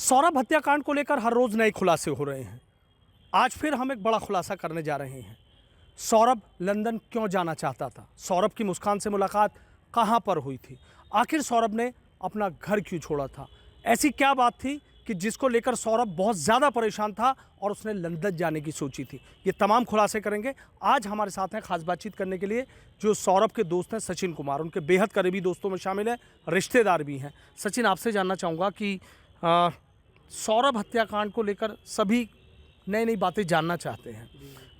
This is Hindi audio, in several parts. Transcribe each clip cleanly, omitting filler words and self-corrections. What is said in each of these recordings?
सौरभ हत्याकांड को लेकर हर रोज नए खुलासे हो रहे हैं। आज फिर हम एक बड़ा खुलासा करने जा रहे हैं। सौरभ लंदन क्यों जाना चाहता था? सौरभ की मुस्कान से मुलाकात कहां पर हुई थी? आखिर सौरभ ने अपना घर क्यों छोड़ा था? ऐसी क्या बात थी कि जिसको लेकर सौरभ बहुत ज़्यादा परेशान था और उसने लंदन जाने की सोची थी? ये तमाम खुलासे करेंगे। आज हमारे साथ हैं खास बातचीत करने के लिए जो सौरभ के दोस्त हैं सचिन कुमार, उनके बेहद करीबी दोस्तों में शामिल है, रिश्तेदार भी हैं। सचिन, आपसे जानना चाहूँगा कि सौरभ हत्याकांड को लेकर सभी नई नई बातें जानना चाहते हैं।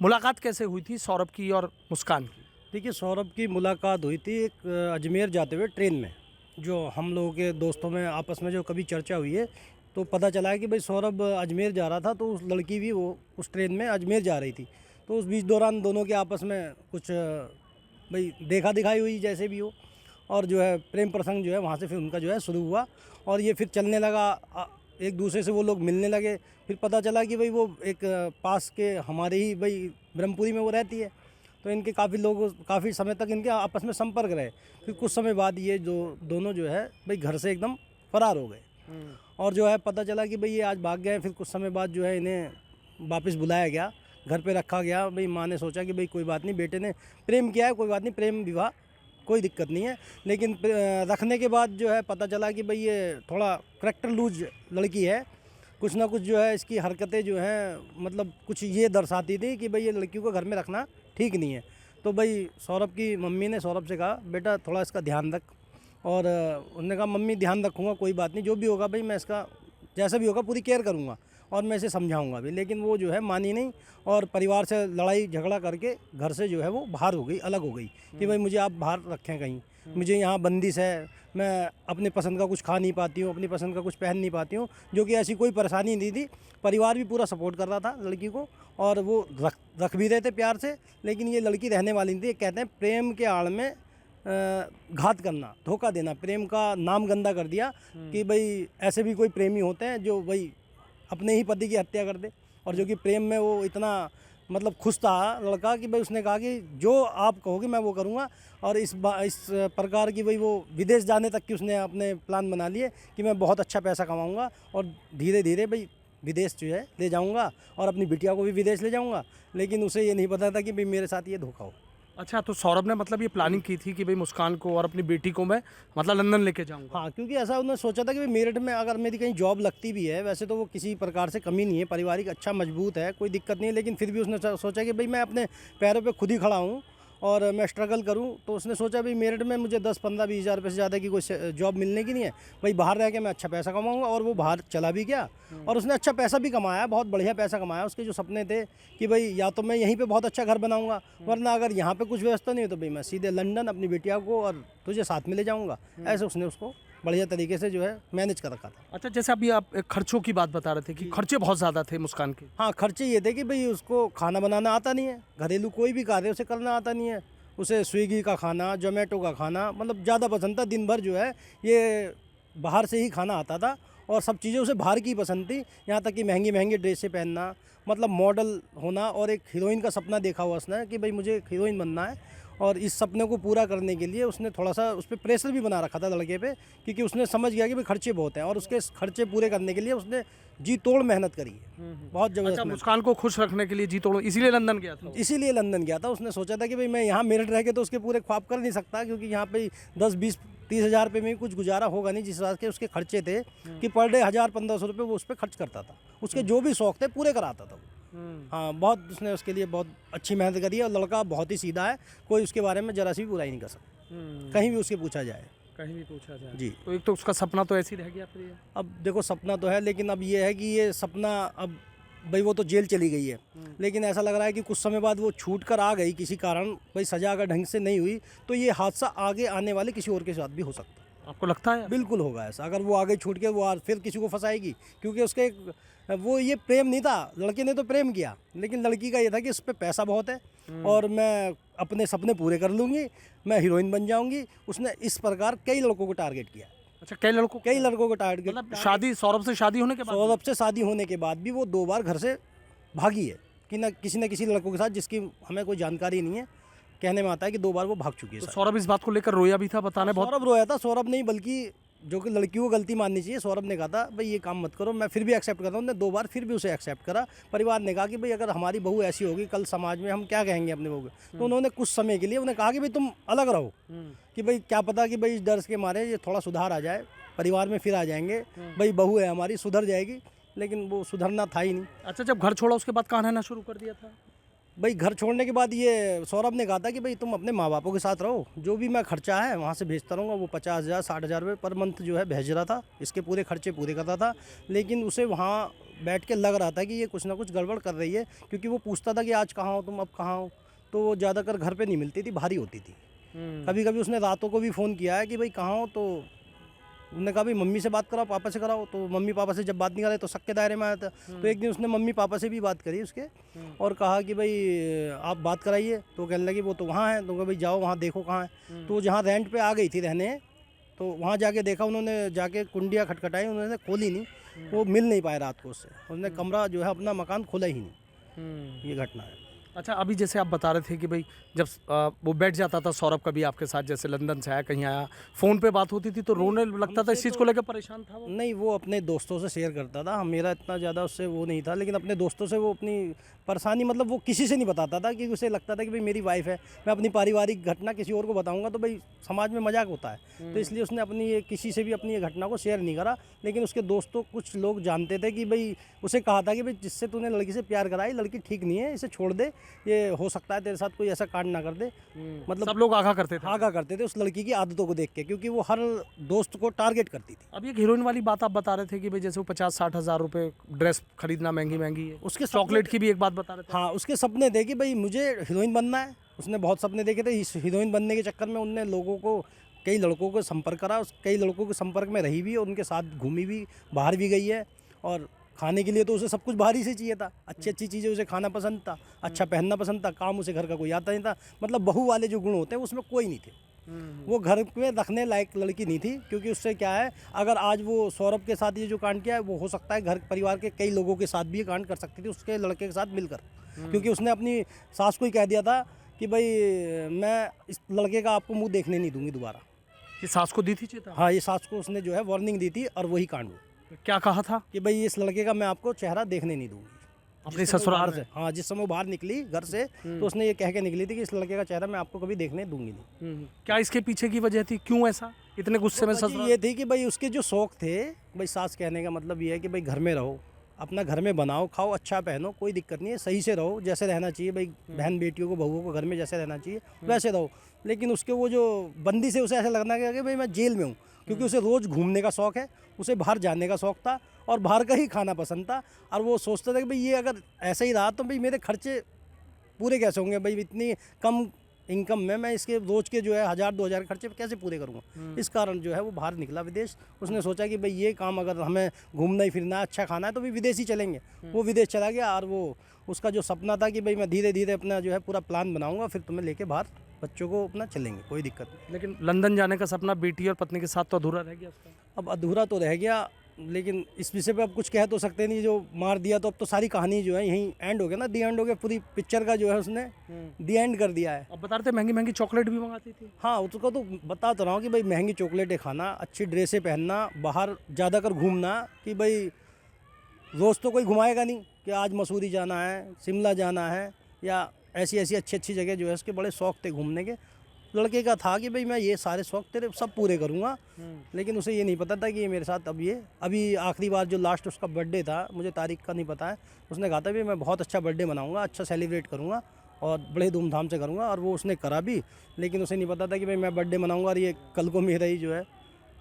मुलाकात कैसे हुई थी सौरभ की और मुस्कान की? देखिए, सौरभ की मुलाकात हुई थी एक अजमेर जाते हुए ट्रेन में। जो हम लोगों के दोस्तों में आपस में जो कभी चर्चा हुई है, तो पता चला है कि भाई सौरभ अजमेर जा रहा था, तो उस लड़की भी वो उस ट्रेन में अजमेर जा रही थी। तो उस बीच दौरान दोनों के आपस में कुछ भाई देखा दिखाई हुई जैसे भी हो, और जो है प्रेम प्रसंग जो है वहाँ से फिर उनका जो है शुरू हुआ, और ये फिर चलने लगा। एक दूसरे से वो लोग मिलने लगे। फिर पता चला कि भाई वो एक पास के हमारे ही भाई ब्रह्मपुरी में वो रहती है, तो इनके काफ़ी समय तक इनके आपस में संपर्क रहे। फिर कुछ समय बाद ये जो दोनों जो है भाई घर से एकदम फरार हो गए, और जो है पता चला कि भाई ये आज भाग गए। फिर कुछ समय बाद जो है इन्हें वापस बुलाया गया, घर पे रखा गया। भाई माँ ने सोचा कि भाई कोई बात नहीं, बेटे ने प्रेम किया है, कोई बात नहीं, प्रेम विवाह कोई दिक्कत नहीं है। लेकिन रखने के बाद जो है पता चला कि भाई ये थोड़ा करैक्टर लूज लड़की है। कुछ ना कुछ जो है इसकी हरकतें जो हैं मतलब कुछ ये दर्शाती थी कि भाई ये लड़की को घर में रखना ठीक नहीं है। तो भाई सौरभ की मम्मी ने सौरभ से कहा, बेटा थोड़ा इसका ध्यान रख। और उन्होंने कहा, मम्मी ध्यान रखूँगा, कोई बात नहीं, जो भी होगा भाई मैं इसका जैसा भी होगा पूरी केयर करूँगा और मैं इसे समझाऊंगा भी। लेकिन वो जो है मानी नहीं, और परिवार से लड़ाई झगड़ा करके घर से जो है वो बाहर हो गई, अलग हो गई कि भाई मुझे आप बाहर रखें कहीं, मुझे यहाँ बंदिश है, मैं अपने पसंद का कुछ खा नहीं पाती हूँ, अपनी पसंद का कुछ पहन नहीं पाती हूँ। जो कि ऐसी कोई परेशानी नहीं थी। परिवार भी पूरा सपोर्ट कर रहा था लड़की को, और वो रख भी रहे थे प्यार से। लेकिन ये लड़की रहने वाली नहीं थी। कहते हैं प्रेम के आड़ में घात करना, धोखा देना, प्रेम का नाम गंदा कर दिया कि भाई ऐसे भी कोई प्रेमी होते हैं जो भाई अपने ही पति की हत्या कर दे। और जो कि प्रेम में वो इतना मतलब खुश था लड़का कि भाई उसने कहा कि जो आप कहोगे मैं वो करूँगा। और इस प्रकार की भाई वो विदेश जाने तक की उसने अपने प्लान बना लिए कि मैं बहुत अच्छा पैसा कमाऊँगा और धीरे धीरे भाई विदेश जो है ले जाऊँगा, और अपनी बिटिया को भी विदेश ले जाऊँगा। लेकिन उसे ये नहीं पता था कि भाई मेरे साथ ये धोखा हो। अच्छा, तो सौरभ ने मतलब ये प्लानिंग की थी कि भाई मुस्कान को और अपनी बेटी को मैं मतलब लंदन लेके जाऊंगा। हाँ, क्योंकि ऐसा उन्होंने सोचा था कि भाई मेरठ में अगर मेरी कहीं जॉब लगती भी है, वैसे तो वो किसी प्रकार से कमी नहीं है, पारिवारिक अच्छा मजबूत है, कोई दिक्कत नहीं है। लेकिन फिर भी उसने सोचा कि भाई मैं अपने पैरों पे खुद ही खड़ा हूँ और मैं स्ट्रगल करूँ। तो उसने सोचा भाई मेरठ में मुझे 10-15-20 हज़ार रुपये से ज़्यादा की कोई जॉब मिलने की नहीं है, भाई बाहर रह के मैं अच्छा पैसा कमाऊँगा। और वो बाहर चला भी गया, और उसने अच्छा पैसा भी कमाया, बहुत बढ़िया पैसा कमाया। उसके जो सपने थे कि भाई या तो मैं यहीं पे बहुत अच्छा घर बनाऊँगा, वरना अगर यहाँ पे कुछ व्यवस्था नहीं हो तो भाई मैं सीधे लंदन अपनी बिटिया को और तुझे साथ में ले जाऊँगा। ऐसे उसने उसको बढ़िया तरीके से जो है मैनेज कर रखा था। अच्छा, जैसे अभी आप एक खर्चों की बात बता रहे थे कि खर्चे बहुत ज़्यादा थे मुस्कान के। हाँ, खर्चे ये थे कि भाई उसको खाना बनाना आता नहीं है, घरेलू कोई भी कार्य उसे करना आता नहीं है। उसे स्विगी का खाना, जोमेटो का खाना मतलब ज़्यादा पसंद था। दिन भर जो है ये बाहर से ही खाना आता था, और सब चीज़ें उसे बाहर की पसंद थी। यहाँ तक कि महंगी महंगी ड्रेसें पहनना, मतलब मॉडल होना, और एक हीरोइन का सपना देखा हुआ उसने कि भाई मुझे एक हीरोइन बनना है। और इस सपने को पूरा करने के लिए उसने थोड़ा सा उस पर प्रेशर भी बना रखा था लड़के पे, क्योंकि उसने समझ गया कि भाई खर्चे बहुत हैं, और उसके खर्चे पूरे करने के लिए उसने जी तोड़ मेहनत करी है, बहुत ज़बरदस्त। अच्छा, मुस्कान को खुश रखने के लिए जी तोड़ इसीलिए लंदन गया था। इसीलिए लंदन गया था। उसने सोचा था कि भाई मैं यहाँ मेरठ रह के तो उसके पूरे ख्वाब कर नहीं सकता, क्योंकि यहाँ पे 10-20-30 हज़ार रुपये में कुछ गुजारा होगा नहीं। जिस हिसाब के उसके खर्चे थे कि पर डे 1000-1500 रुपये वो उस पर खर्च करता था। उसके जो भी शौक थे पूरे कराता था वो। हाँ, बहुत उसने उसके लिए बहुत अच्छी मेहनत करी है, और लड़का बहुत ही सीधा है, कोई उसके बारे में जरा सी भी बुराई नहीं कर सकता, कहीं भी उसके पूछा जाए। कहीं भी पूछा जाए जी। तो एक तो उसका सपना तो ऐसे ही रह गया फिर ये। अब देखो, सपना तो है, लेकिन अब ये है कि ये सपना अब भाई वो तो जेल चली गई है। लेकिन ऐसा लग रहा है कि कुछ समय बाद वो छूट कर आ गई किसी कारण, भाई सजा अगर ढंग से नहीं हुई तो ये हादसा आगे आने वाले किसी और के साथ भी हो सकता है। आपको लगता है? बिल्कुल होगा ऐसा। अगर वो आगे छूट के वो फिर किसी को फंसाएगी, क्योंकि उसके वो ये प्रेम नहीं था, लड़के ने तो प्रेम किया, लेकिन लड़की का ये था कि उस पर पैसा बहुत है और मैं अपने सपने पूरे कर लूँगी, मैं हीरोइन बन जाऊँगी। उसने इस प्रकार कई लड़कों को टारगेट किया। अच्छा, कई लड़कों को टारगेट, मतलब शादी सौरभ से शादी होने के बाद? सौरभ से शादी होने के बाद भी वो 2 बार घर से भागी है कि न किसी लड़कों के साथ, जिसकी हमें कोई जानकारी नहीं है। कहने में आता है कि 2 बार वो भाग चुकी है। तो सौरभ इस बात को लेकर रोया भी था, बताने बहुत? सौरभ रोया था। सौरभ नहीं बल्कि जो कि लड़की को गलती माननी चाहिए। सौरभ ने कहा था भाई ये काम मत करो, मैं फिर भी एक्सेप्ट कर रहा हूँ। उन्होंने 2 बार फिर भी उसे एक्सेप्ट करा। परिवार ने कहा कि भाई अगर हमारी बहू ऐसी होगी कल समाज में हम क्या कहेंगे अपने बहू को। तो उन्होंने कुछ समय के लिए उन्हें कहा कि भाई तुम अलग रहो, कि भाई क्या पता कि भाई इस डर के मारे ये थोड़ा सुधार आ जाए, परिवार में फिर आ जाएंगे, भाई बहू है हमारी सुधर जाएगी। लेकिन वो सुधरना था ही नहीं। अच्छा, जब घर छोड़ा उसके बाद कहाँ रहना शुरू कर दिया था? भाई घर छोड़ने के बाद ये सौरभ ने कहा था कि भाई तुम अपने माँ बापों के साथ रहो, जो भी मैं खर्चा है वहाँ से भेजता रहूँगा। वो 50,000 60,000 रुपये पर मंथ जो है भेज रहा था, इसके पूरे खर्चे पूरे करता था। लेकिन उसे वहाँ बैठ के लग रहा था कि ये कुछ ना कुछ गड़बड़ कर रही है, क्योंकि वो पूछता था कि आज कहाँ हो तुम, अब कहाँ हो। तो वो ज़्यादातर घर पर नहीं मिलती थी, बाहर ही होती थी। कभी कभी उसने रातों को भी फ़ोन किया है कि भाई कहाँ हो। तो उन्होंने कहा भाई मम्मी से बात कराओ, पापा से कराओ। तो मम्मी पापा से जब बात नहीं करे तो शक के दायरे में आया था। तो एक दिन उसने मम्मी पापा से भी बात करी उसके, और कहा कि भाई आप बात कराइए। तो कहने लगी वो तो वहाँ है। तो कहा भाई जाओ वहाँ देखो कहाँ है। तो जहाँ रेंट पे आ गई थी रहने, तो वहाँ जाके देखा उन्होंने, जाके कुंडियाँ खटखटाई, उन्होंने खोली नहीं, वो मिल नहीं पाए रात को उससे। उन्होंने कमरा जो है अपना मकान खोला ही नहीं। ये घटना है। अच्छा, अभी जैसे आप बता रहे थे कि भाई जब वो बैठ जाता था सौरभ कभी आपके साथ, जैसे लंदन से आया कहीं आया, फ़ोन पे बात होती थी तो रोने लगता था, इस चीज़ को लेकर परेशान था वो? नहीं, वो अपने दोस्तों से शेयर करता था। मेरा इतना ज़्यादा उससे वो नहीं था, लेकिन अपने दोस्तों से वो अपनी परेशानी मतलब वो किसी से नहीं बताता था, क्योंकि उसे लगता था कि भाई मेरी वाइफ है, मैं अपनी पारिवारिक घटना किसी और को बताऊंगा तो भाई समाज में मजाक होता है। तो इसलिए उसने अपनी ये किसी से भी अपनी ये घटना को शेयर नहीं करा। लेकिन उसके दोस्तों कुछ लोग जानते थे कि भाई उसे कहा था कि भाई जिससे तूने लड़की से प्यार करा है लड़की ठीक नहीं है, इसे छोड़ दे, ये हो सकता है तेरे साथ कोई ऐसा कांड ना कर दे। मतलब सब लोग आगा करते थे? आगा करते थे उस लड़की की आदतों को देख के, क्योंकि वो हर दोस्त को टारगेट करती थी। अब एक हीरोइन वाली बात आप बता रहे थे कि भाई जैसे वो 50-60 हज़ार रुपये ड्रेस खरीदना महंगी महंगी है, उसके चॉकलेट की भी एक बात बता रहे थे। हाँ, उसके सपने थे कि भाई मुझे हीरोइन बनना है। उसने बहुत सपने देखे थे। इस हीरोइन बनने के चक्कर में उनने लोगों को, कई लड़कों को संपर्क करा, कई लड़कों के संपर्क में रही भी, और उनके साथ घूमी भी, बाहर भी गई है। और खाने के लिए तो उसे सब कुछ बाहर ही से चाहिए था। अच्छी अच्छी चीज़ें उसे खाना पसंद था, अच्छा पहनना पसंद था, काम उसे घर का कोई आता नहीं था। मतलब बहू वाले जो गुण होते हैं उसमें कोई नहीं थे। वो घर में रखने लायक लड़की नहीं थी, क्योंकि उससे क्या है, अगर आज वो सौरभ के साथ ये जो कांड किया है, वो हो सकता है घर परिवार के कई लोगों के साथ भी ये कांड कर सकती थी, उसके लड़के के साथ मिलकर। क्योंकि उसने अपनी सास को ही कह दिया था कि भाई मैं इस लड़के का आपको मुंह देखने नहीं दूंगी दोबारा। ये सास को दी थी चेतावनी? हाँ, ये सास को उसने जो है वार्निंग दी थी, और वही कांड हुआ। क्या कहा था? कि भाई इस लड़के का मैं आपको चेहरा देखने नहीं दूंगी अपने ससुराल से। हाँ, जिस समय वो बाहर निकली घर से, तो उसने ये कह के निकली थी कि इस लड़के का चेहरा मैं आपको कभी देखने दूंगी नहीं। क्या इसके पीछे की वजह थी, क्यों ऐसा इतने गुस्से में ससुराल? ये थी कि भाई उसके जो शौक थे, भाई सास कहने का मतलब ये है कि भाई घर में रहो, अपना घर में बनाओ, खाओ, अच्छा पहनो, कोई दिक्कत नहीं है, सही से रहो, जैसे रहना चाहिए भाई बहन बेटियों को, बहुओं को घर में जैसे रहना चाहिए वैसे रहो। लेकिन उसके वो जो बंदी से उसे ऐसा लगना कि भाई मैं जेल में हूँ, क्योंकि उसे रोज़ घूमने का शौक़ है, उसे बाहर जाने का शौक़ था, और बाहर का ही खाना पसंद था। और वो सोचता था कि भाई ये अगर ऐसा ही रहा तो भाई मेरे खर्चे पूरे कैसे होंगे, भाई इतनी कम इनकम में मैं इसके रोज़ के जो है 1000-2000 खर्चे कैसे पूरे करूँगा। इस कारण जो है वो बाहर निकला विदेश। उसने सोचा कि भाई ये काम अगर हमें घूमना ही फिरना है, अच्छा खाना है, तो भी विदेश ही चलेंगे। वो विदेश चला गया, और वो उसका जो सपना था कि भाई मैं धीरे धीरे अपना जो है पूरा प्लान बनाऊँगा, फिर तुम्हें लेके बाहर बच्चों को अपना चलेंगे, कोई दिक्कत नहीं। लेकिन लंदन जाने का सपना बेटी और पत्नी के साथ तो अधूरा रह गया उसका। अब अधूरा तो रह गया, लेकिन इस विषय पे अब कुछ कह तो सकते नहीं। जो मार दिया तो अब तो सारी कहानी जो है यहीं एंड हो गया ना, दी एंड हो गया पूरी पिक्चर का, जो है उसने दी एंड कर दिया है। अब बता रहे थे महंगी महंगी चॉकलेट भी मंगाती थी। हाँ, उसको तो बता तो रहा हूँ कि भाई महंगी चॉकलेटें खाना, अच्छी ड्रेसें पहनना, बाहर ज़्यादातर घूमना, कि भाई रोज़ तो कोई घुमाएगा नहीं कि आज मसूरी जाना है, शिमला जाना है, या ऐसी ऐसी अच्छी अच्छी जगह जो है उसके बड़े शौक़ थे घूमने के। लड़के का था कि भाई मैं ये सारे शौक़ तेरे सब पूरे करूँगा। लेकिन उसे ये नहीं पता था कि ये मेरे साथ अब ये अभी आखिरी बार जो लास्ट उसका बर्थडे था, मुझे तारीख का नहीं पता है, उसने कहा था भी मैं बहुत अच्छा बर्थडे मनाऊँगा, अच्छा सेलिब्रेट करूँगा और बड़े धूमधाम से करूँगा, और वो उसने करा भी। लेकिन उसे नहीं पता था कि भाई मैं बर्थडे मनाऊँगा और ये कल को मेरा ही जो है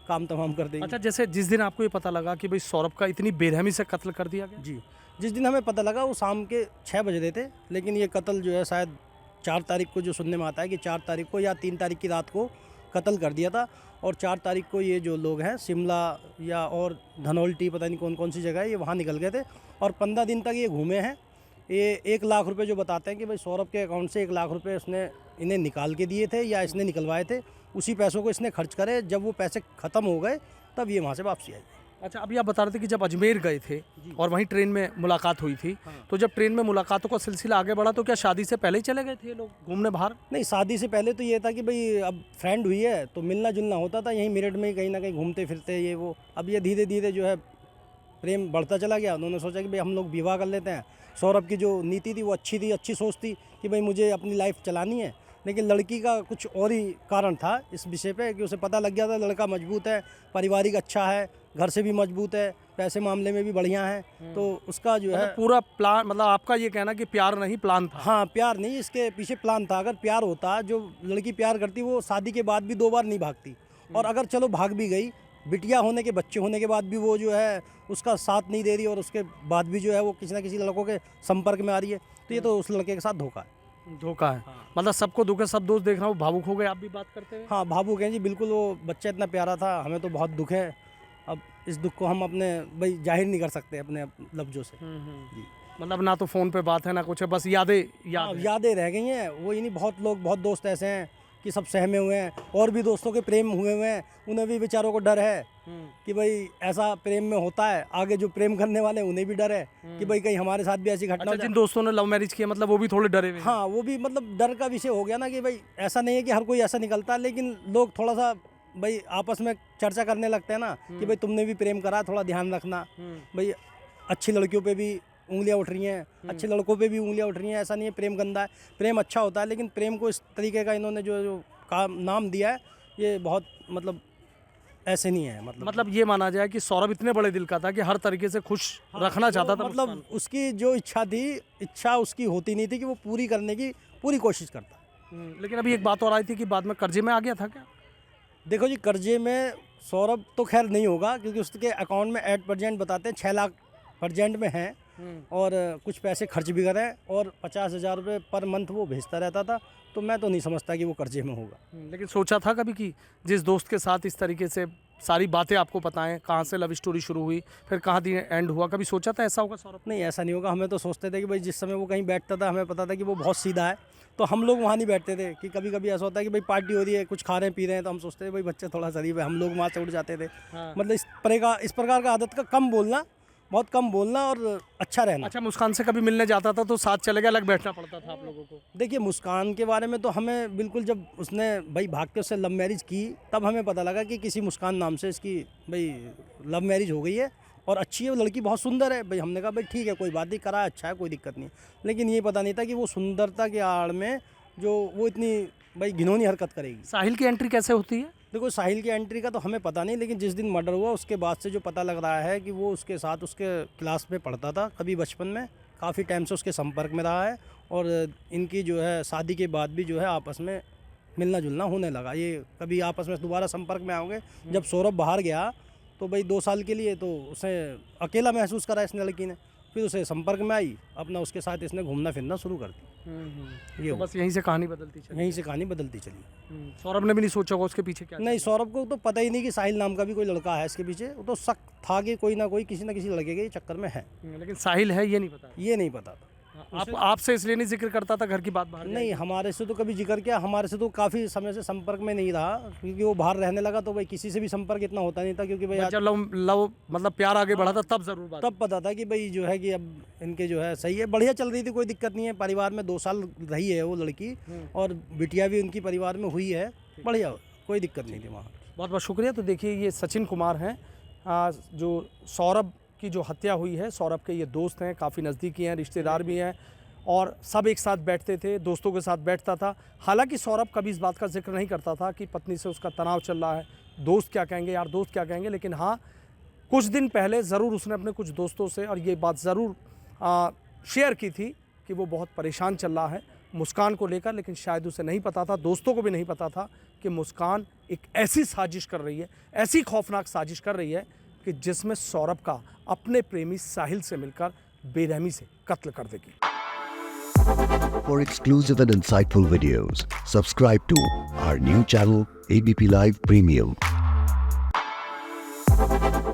काम तमाम कर देगी। अच्छा, जैसे जिस दिन आपको ये पता लगा कि भाई सौरभ का इतनी बेरहमी से कत्ल कर दिया गया? जी, जिस दिन हमें पता लगा वो शाम के 6 बज रहे थे, लेकिन ये कत्ल जो है शायद 4 तारीख को, जो सुनने में आता है कि 4 तारीख को या 3 तारीख की रात को कत्ल कर दिया था। और 4 तारीख को ये जो लोग हैं शिमला या और धनौल्टी, पता नहीं कौन कौन सी जगह है, ये वहाँ निकल गए थे, और 15 दिन तक ये घूमे हैं। ये 1 लाख रुपए जो बताते हैं कि भाई सौरभ के अकाउंट से 1 लाख रुपए उसने इन्हें निकाल के दिए थे या इसने निकलवाए थे, उसी पैसों को इसने खर्च करे। जब वो पैसे ख़त्म हो गए तब ये वहाँ से वापसी आई। अच्छा, अभी आप बता रहे थे कि जब अजमेर गए थे जी। और वहीं ट्रेन में मुलाकात हुई थी, हाँ। तो जब ट्रेन में मुलाकातों का सिलसिला आगे बढ़ा तो क्या शादी से पहले ही चले गए थे ये लोग घूमने बाहर? नहीं, शादी से पहले तो ये था कि भाई अब फ्रेंड हुई है तो मिलना जुलना होता था यहीं मेरठ में ही कहीं ना कहीं घूमते फिरते ये वो। अब ये धीरे धीरे जो है प्रेम बढ़ता चला गया। उन्होंने सोचा कि भाई हम लोग विवाह कर लेते हैं। सौरभ की जो नीति थी वो अच्छी थी, अच्छी सोच थी कि भाई मुझे अपनी लाइफ चलानी है, लेकिन लड़की का कुछ और ही कारण था इस विषय पे कि उसे पता लग गया था लड़का मजबूत है, पारिवारिक अच्छा है, घर से भी मजबूत है, पैसे मामले में भी बढ़िया है, तो उसका जो है मतलब पूरा प्लान, मतलब आपका ये कहना कि प्यार नहीं प्लान था? हाँ, प्यार नहीं, इसके पीछे प्लान था। अगर प्यार होता, जो लड़की प्यार करती वो शादी के बाद भी 2 बार नहीं भागती। और अगर चलो भाग भी गई, बिटिया होने के, बच्चे होने के बाद भी वो जो है उसका साथ नहीं दे रही और उसके बाद भी जो है वो किसी ना किसी लड़कों के संपर्क में आ रही है, तो ये तो उस लड़के के साथ धोखा है। धोखा है। मतलब सबको दुख है, सब दोस्त देख रहा हूँ, भावुक हो गए आप भी बात करते हुए। हाँ, भावुक हैं जी, बिल्कुल। वो बच्चा इतना प्यारा था, हमें तो बहुत दुख है। अब इस दुख को हम अपने भाई जाहिर नहीं कर सकते अपने लफ्जों से जी। मतलब ना तो फोन पे बात है ना कुछ है, बस यादें हाँ, याद यादें रह गई हैं। वो ही नहीं, बहुत दोस्त ऐसे हैं कि सब सहमे हुए हैं, और भी दोस्तों के प्रेम हुए हैं, उन्हें भी बेचारों को डर है कि भाई ऐसा प्रेम में होता है। आगे जो प्रेम करने वाले हैं उन्हें भी डर है कि भाई कहीं हमारे साथ भी ऐसी घटना अच्छा, हो जिन जाए। दोस्तों ने लव मैरिज किया मतलब वो भी थोड़े डरे हुए हैं। हाँ, वो भी मतलब डर का विषय हो गया ना कि भाई ऐसा नहीं है कि हर कोई ऐसा निकलता, लेकिन लोग थोड़ा सा भाई आपस में चर्चा करने लगते हैं ना कि भाई तुमने भी प्रेम करा, थोड़ा ध्यान रखना। भाई अच्छी लड़कियों पे भी उंगलियां उठ रही हैं, अच्छे लड़कों पे भी उंगलियां उठ रही हैं। ऐसा नहीं है प्रेम गंदा है, प्रेम अच्छा होता है, लेकिन प्रेम को इस तरीके का इन्होंने जो काम नाम दिया है, ये बहुत मतलब ऐसे नहीं है। मतलब ये माना जाए कि सौरभ इतने बड़े दिल का था कि हर तरीके से खुश रखना चाहता था मतलब मुस्कान उसकी जो इच्छा थी, इच्छा उसकी होती नहीं थी कि वो पूरी करने की पूरी कोशिश करता। को। लेकिन अभी एक बात और आई थी कि बाद में कर्जे में आ गया था क्या? देखो जी, कर्जे में सौरभ तो खैर नहीं होगा, क्योंकि उसके अकाउंट में एट प्रेजेंट बताते हैं 6 लाख प्रेजेंट में हैं, और कुछ पैसे खर्च भी करे और 50,000 रुपये पर मंथ वो भेजता रहता था, तो मैं तो नहीं समझता कि वो कर्जे में होगा। लेकिन सोचा था कभी कि जिस दोस्त के साथ इस तरीके से सारी बातें आपको बताएं, कहाँ से लव स्टोरी शुरू हुई फिर कहाँ दी एंड हुआ, कभी सोचा था ऐसा होगा सौरभ? नहीं, ऐसा नहीं होगा। हमें तो सोचते थे कि भाई जिस समय वो कहीं बैठता था हमें पता था कि वो बहुत सीधा है, तो हम लोग वहाँ नहीं बैठते थे। कि कभी कभी ऐसा होता है कि भाई पार्टी हो रही है, कुछ खा रहे हैं पी रहे हैं, तो हम सोचते थे भाई बच्चे थोड़ा शरीफ है, हम लोग वहाँ से उठ जाते थे। हाँ। मतलब इस प्रकार का आदत का कम बोलना, बहुत कम बोलना और अच्छा रहना। अच्छा, मुस्कान से कभी मिलने जाता था तो साथ चले गए, अलग बैठना पड़ता था आप लोगों को? देखिए, मुस्कान के बारे में तो हमें बिल्कुल, जब उसने भाई भाग के उससे लव मैरिज की तब हमें पता लगा कि किसी मुस्कान नाम से इसकी भाई लव मैरिज हो गई है, और अच्छी है वो लड़की, बहुत सुंदर है। भाई हमने कहा भाई ठीक है, कोई बात नहीं, करा अच्छा है, कोई दिक्कत नहीं। लेकिन ये पता नहीं था कि वो सुंदरता के आड़ में जो वो इतनी भाई घिनौनी हरकत करेगी। साहिल की एंट्री कैसे होती है? देखो, साहिल की एंट्री का तो हमें पता नहीं, लेकिन जिस दिन मर्डर हुआ उसके बाद से जो पता लग रहा है कि वो उसके साथ उसके क्लास में पढ़ता था, कभी बचपन में, काफ़ी टाइम से उसके संपर्क में रहा है, और इनकी जो है शादी के बाद भी जो है आपस में मिलना जुलना होने लगा। ये कभी आपस में दोबारा संपर्क में आओगे। जब सौरभ बाहर गया तो भाई 2 साल के लिए तो उसे अकेला महसूस करा इस लड़की ने, फिर उसे संपर्क में आई, अपना उसके साथ इसने घूमना फिरना शुरू कर दी। ये तो हुआ। बस यहीं से कहानी बदलती चली। यहीं से कहानी बदलती चली। सौरभ ने भी नहीं सोचा होगा उसके पीछे क्या नहीं, सौरभ को तो पता ही नहीं कि साहिल नाम का भी कोई लड़का है इसके पीछे। वो तो शक था कि कोई ना कोई किसी ना किसी लड़के के चक्कर में है, लेकिन साहिल है ये नहीं पता। ये नहीं पता था। आपसे इसलिए नहीं जिक्र करता था घर की बात बाहर? नहीं, हमारे से तो कभी जिक्र किया, हमारे से तो काफ़ी समय से संपर्क में नहीं रहा, क्योंकि वो बाहर रहने लगा तो भाई किसी से भी संपर्क इतना होता नहीं था, क्योंकि भाई जब लव मतलब प्यार आगे बढ़ा था तब जरूर बात। तब पता था कि भाई जो है कि अब इनके जो है सही है, बढ़िया चल रही थी, कोई दिक्कत नहीं है। परिवार में 2 साल रही है वो लड़की, और बिटिया भी उनकी परिवार में हुई है, बढ़िया, कोई दिक्कत नहीं थी वहाँ। बहुत बहुत शुक्रिया। तो देखिए, ये सचिन कुमार हैं, जो सौरभ की जो हत्या हुई है, सौरभ के ये दोस्त हैं, काफ़ी नज़दीकी हैं, रिश्तेदार भी हैं, और सब एक साथ बैठते थे, दोस्तों के साथ बैठता था। हालांकि सौरभ कभी इस बात का जिक्र नहीं करता था कि पत्नी से उसका तनाव चल रहा है, दोस्त क्या कहेंगे यार, दोस्त क्या कहेंगे। लेकिन हाँ, कुछ दिन पहले ज़रूर उसने अपने कुछ दोस्तों से और ये बात ज़रूर शेयर की थी कि वो बहुत परेशान चल रहा है मुस्कान को लेकर। लेकिन शायद उसे नहीं पता था, दोस्तों को भी नहीं पता था कि मुस्कान एक ऐसी साजिश कर रही है, ऐसी खौफनाक साजिश कर रही है कि जिसमें सौरभ का अपने प्रेमी साहिल से मिलकर बेरहमी से कत्ल कर देगी। For exclusive and insightful videos, subscribe to our new channel ABP Live Premium.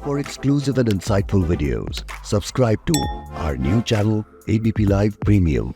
For exclusive and insightful videos, subscribe to our new channel ABP Live Premium.